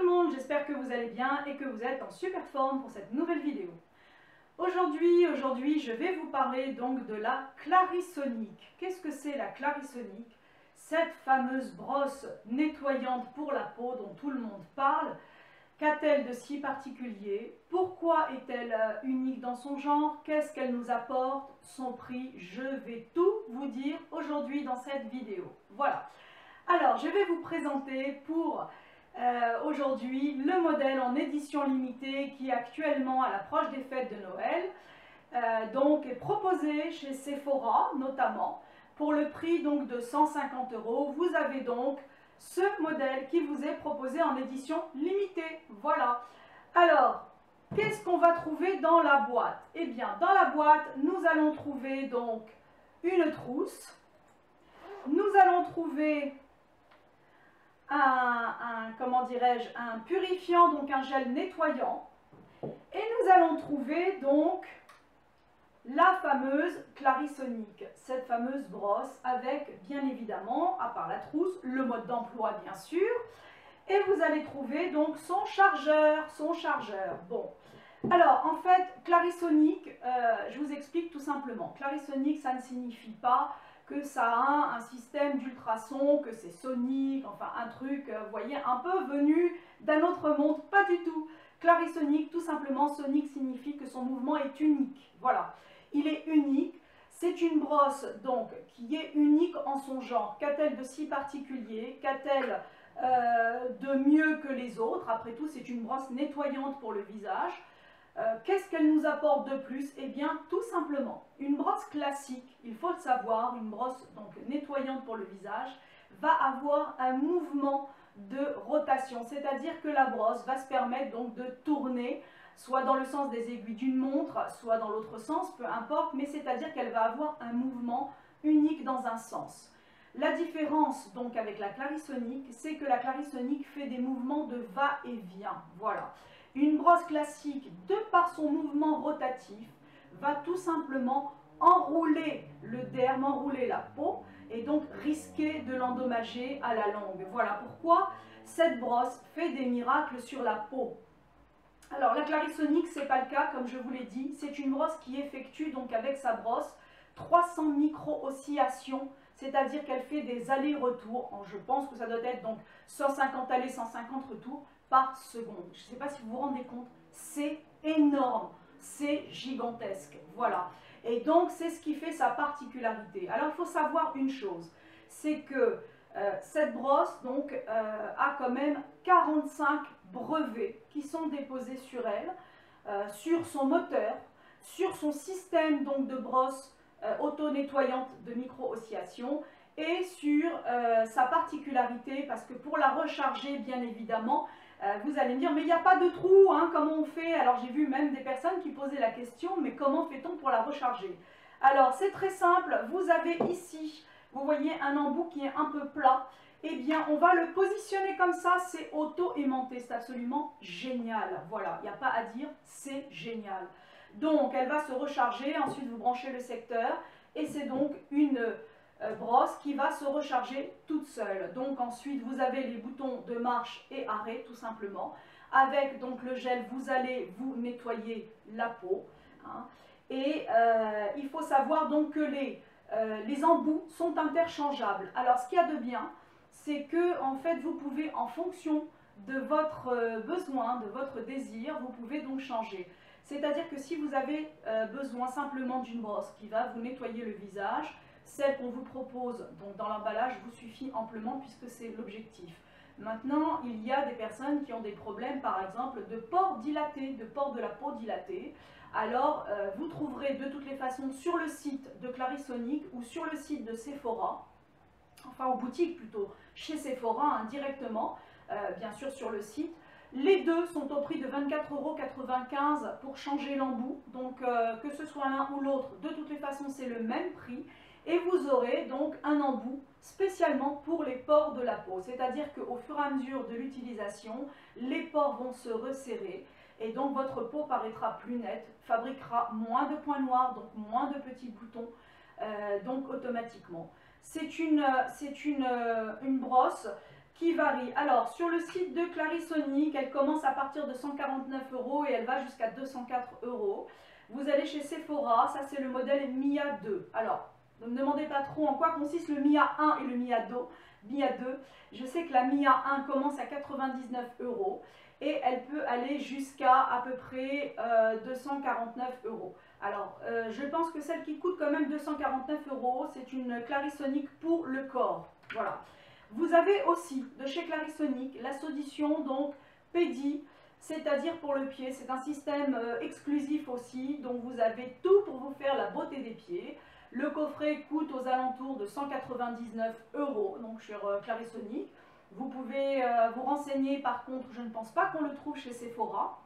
le monde, j'espère que vous allez bien et que vous êtes en super forme pour cette nouvelle vidéo. Aujourd'hui, je vais vous parler donc de la Clarisonic. Qu'est-ce que c'est la Clarisonic? Cette fameuse brosse nettoyante pour la peau dont tout le monde parle. Qu'a-t-elle de si particulier? Pourquoi est-elle unique dans son genre? Qu'est-ce qu'elle nous apporte? Son prix? Je vais tout vous dire aujourd'hui dans cette vidéo. Voilà. Alors, je vais vous présenter pour aujourd'hui le modèle en édition limitée qui est actuellement à l'approche des fêtes de Noël. Donc est proposé chez Sephora notamment pour le prix donc de 150 €. Vous avez donc ce modèle qui vous est proposé en édition limitée. Voilà. Alors, qu'est-ce qu'on va trouver dans la boîte? Eh bien, dans la boîte, nous allons trouver donc une trousse. Nous allons trouver comment dirais-je, un purifiant, donc un gel nettoyant. Et nous allons trouver donc la fameuse Clarisonic, cette fameuse brosse avec bien évidemment, à part la trousse, le mode d'emploi bien sûr. Et vous allez trouver donc son chargeur. Bon, alors en fait, Clarisonic, je vous explique tout simplement. Clarisonic, ça ne signifie pas que ça a un système d'ultrasons, que c'est sonique, enfin un truc, vous voyez, un peu venu d'un autre monde, pas du tout. Clarisonic, tout simplement, sonique signifie que son mouvement est unique, voilà. Il est unique, c'est une brosse donc qui est unique en son genre. Qu'a-t-elle de si particulier? Qu'a-t-elle de mieux que les autres? Après tout, c'est une brosse nettoyante pour le visage. Qu'est-ce qu'elle nous apporte de plus? Eh bien, tout simplement, une brosse classique, il faut le savoir, une brosse donc nettoyante pour le visage, va avoir un mouvement de rotation, c'est-à-dire que la brosse va se permettre donc de tourner, soit dans le sens des aiguilles d'une montre, soit dans l'autre sens, peu importe, mais c'est-à-dire qu'elle va avoir un mouvement unique dans un sens. La différence donc avec la Clarisonic, c'est que la Clarisonic fait des mouvements de va-et-vient, voilà. Une brosse classique, de par son mouvement rotatif, va tout simplement enrouler le derme, enrouler la peau et donc risquer de l'endommager à la longue. Voilà pourquoi cette brosse fait des miracles sur la peau. Alors la Clarisonic, ce n'est pas le cas, comme je vous l'ai dit, c'est une brosse qui effectue donc avec sa brosse 300 micro-oscillations, c'est-à-dire qu'elle fait des allers-retours, je pense que ça doit être donc 150 allers, 150 retours par seconde. Je ne sais pas si vous vous rendez compte, c'est énorme, c'est gigantesque, voilà. Et donc c'est ce qui fait sa particularité. Alors il faut savoir une chose, c'est que cette brosse donc a quand même 45 brevets qui sont déposés sur elle, sur son moteur, sur son système donc de brosse auto-nettoyante de micro-oscillation et sur sa particularité, parce que pour la recharger bien évidemment, vous allez me dire mais il n'y a pas de trou, hein, comment on fait? Alors j'ai vu même des personnes qui posaient la question, mais comment fait-on pour la recharger? Alors c'est très simple, vous avez ici, vous voyez un embout qui est un peu plat, eh bien on va le positionner comme ça, c'est auto-aimanté, c'est absolument génial, voilà, il n'y a pas à dire, c'est génial. Donc elle va se recharger, ensuite vous branchez le secteur et c'est donc une brosse qui va se recharger toute seule. Donc ensuite vous avez les boutons de marche et arrêt tout simplement. Avec donc le gel vous allez vous nettoyer la peau, hein. Et il faut savoir donc que les embouts sont interchangeables. Alors ce qu'il y a de bien, c'est que en fait vous pouvez en fonction de votre besoin, de votre désir, vous pouvez donc changer. C'est-à-dire que si vous avez besoin simplement d'une brosse qui va vous nettoyer le visage, celle qu'on vous propose donc dans l'emballage vous suffit amplement puisque c'est l'objectif. Maintenant, il y a des personnes qui ont des problèmes par exemple de pores dilatés, de pores de la peau dilatés. Alors, vous trouverez de toutes les façons sur le site de Clarisonic ou sur le site de Sephora, enfin en boutique plutôt, chez Sephora hein, directement, bien sûr sur le site. Les deux sont au prix de 24,95 € pour changer l'embout, donc que ce soit l'un ou l'autre, de toutes les façons c'est le même prix. Et vous aurez donc un embout spécialement pour les pores de la peau, c'est-à-dire qu'au fur et à mesure de l'utilisation, les pores vont se resserrer et donc votre peau paraîtra plus nette, fabriquera moins de points noirs, donc moins de petits boutons, donc automatiquement. C'est une brosse qui varie. Alors, sur le site de Clarisonic, elle commence à partir de 149 € et elle va jusqu'à 204 €. Vous allez chez Sephora, ça c'est le modèle Mia 2. Alors, ne me demandez pas trop en quoi consiste le Mia 1 et le Mia 2. Je sais que la Mia 1 commence à 99 € et elle peut aller jusqu'à à peu près 249 €. Alors, je pense que celle qui coûte quand même 249 €, c'est une Clarisonic pour le corps. Voilà. Vous avez aussi de chez Clarisonic la solution donc Pedi, c'est-à-dire pour le pied. C'est un système exclusif aussi, donc vous avez tout pour vous faire la beauté des pieds. Le coffret coûte aux alentours de 199 €, donc sur Clarisonic. Vous pouvez vous renseigner, par contre, je ne pense pas qu'on le trouve chez Sephora.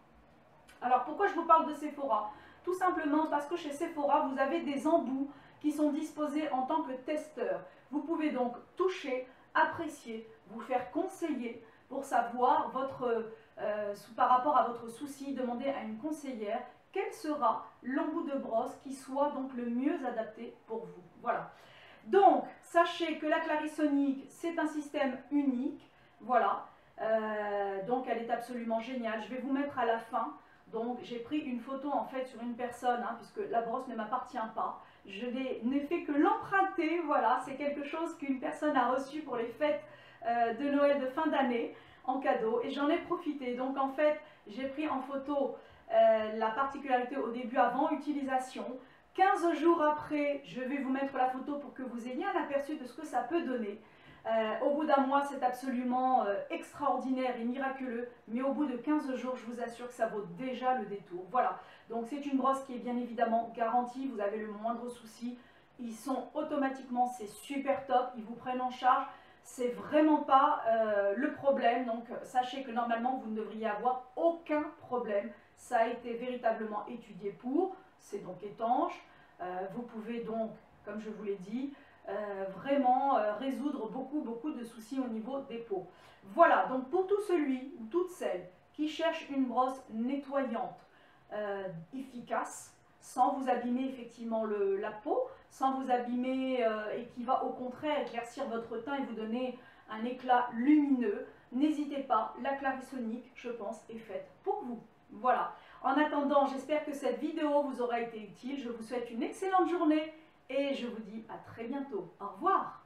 Alors pourquoi je vous parle de Sephora? Tout simplement parce que chez Sephora, vous avez des embouts qui sont disposés en tant que testeurs. Vous pouvez donc toucher, apprécier, vous faire conseiller pour savoir par rapport à votre souci, demander à une conseillère quel sera l'embout de brosse qui soit donc le mieux adapté pour vous. Voilà. Donc, sachez que la Clarisonic, c'est un système unique. Voilà. Donc, elle est absolument géniale. Je vais vous mettre à la fin. Donc, j'ai pris une photo en fait sur une personne, hein, puisque la brosse ne m'appartient pas. Je n'ai fait que l'emprunter. Voilà, c'est quelque chose qu'une personne a reçu pour les fêtes de Noël de fin d'année en cadeau. Et j'en ai profité. Donc, en fait, j'ai pris en photo la particularité au début avant utilisation. 15 jours après, je vais vous mettre la photo pour que vous ayez un aperçu de ce que ça peut donner. Au bout d'un mois, c'est absolument extraordinaire et miraculeux, mais au bout de 15 jours, je vous assure que ça vaut déjà le détour. Voilà, donc c'est une brosse qui est bien évidemment garantie, vous avez le moindre souci, ils sont automatiquement, c'est super top, ils vous prennent en charge, c'est vraiment pas le problème, donc sachez que normalement, vous ne devriez avoir aucun problème. Ça a été véritablement étudié pour, c'est donc étanche, vous pouvez donc, comme je vous l'ai dit, vraiment résoudre beaucoup de soucis au niveau des peaux. Voilà, donc pour tout celui ou toute celle qui cherche une brosse nettoyante, efficace, sans vous abîmer effectivement la peau, sans vous abîmer et qui va au contraire éclaircir votre teint et vous donner un éclat lumineux, n'hésitez pas, la Clarisonic, je pense, est faite pour vous. Voilà. En attendant, j'espère que cette vidéo vous aura été utile. Je vous souhaite une excellente journée et je vous dis à très bientôt. Au revoir.